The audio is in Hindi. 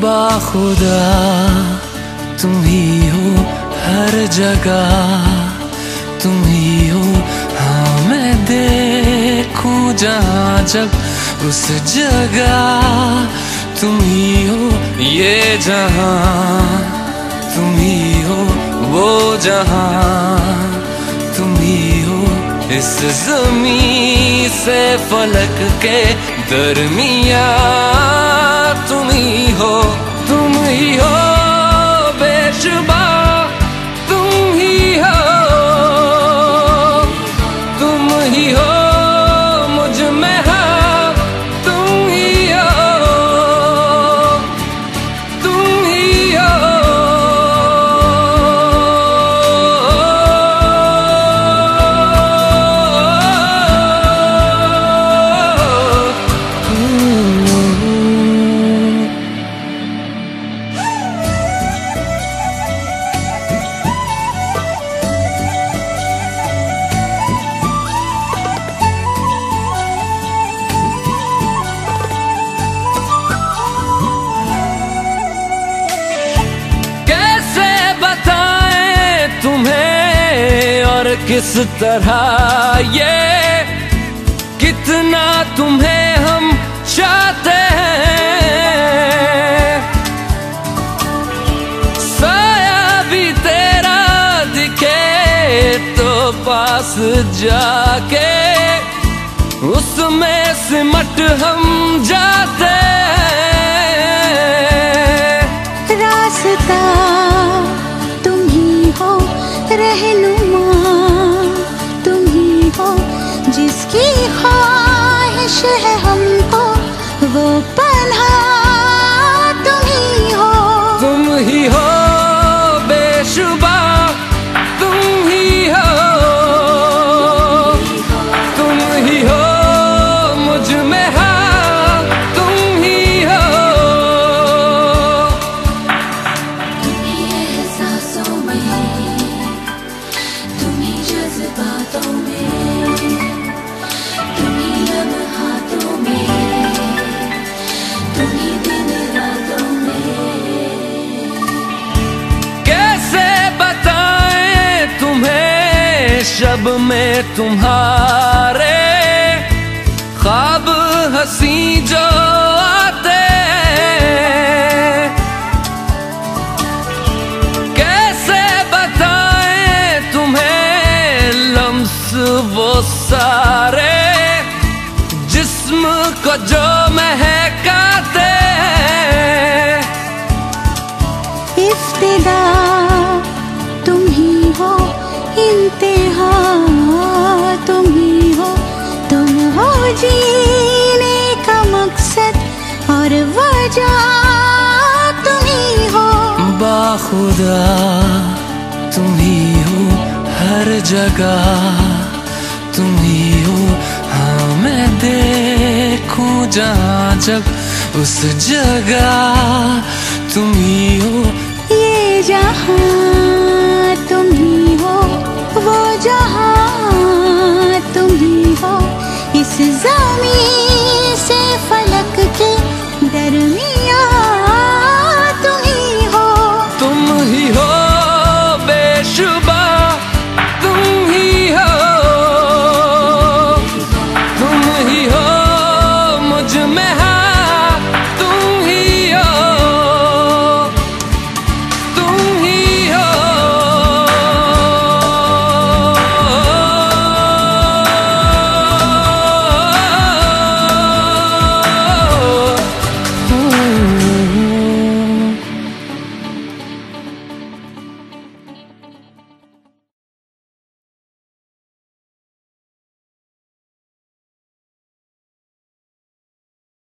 बाखुदा तुम ही हो हर जगह, तुम ही हो। हाँ मैं देखूं जहाँ जब उस जगह तुम ही हो। ये जहाँ तुम ही हो, वो जहाँ तुम ही हो। इस ज़मीं से फलक के दरमिया तुम ही हो, तुम ही हो बेशुबा, तुम ही हो, तुम ही हो मुझ में हाँ, तुम ही हो, तुम ही हो। किस तरह ये कितना तुम्हें हम चाहते हैं, साया भी तेरा दिखे तो पास जाके उसमें सिमट हम जाते हैं। रास्ता तुम ही हो, रहनुमा जिसकी ख्वाहिश है हमको, वो पन्हा तुम ही हो, तुम ही हो बेशुबा, तुम ही हो, तुम ही हो मुझ में हाँ, तुम ही हो। तुम ही एहसासों में, तुम ही जज्बातों में, शब में तुम्हारे ख्वाब हंसी जो आते, कैसे बताएं तुम्हें लम्स वो सारे जिस्म को जो महकाते। इफ्तिदा तुम ही हो, इंतहा तुम ही हो, तुम हो जीने का मकसद और वजह तुम ही हो। बाखुदा तुम ही हो हर जगह, तुम ही हो। हाँ मैं देखूं जहाँ जब उस जगह तुम ही हो। ये जहाँ तुम ही हो, वो जहाँ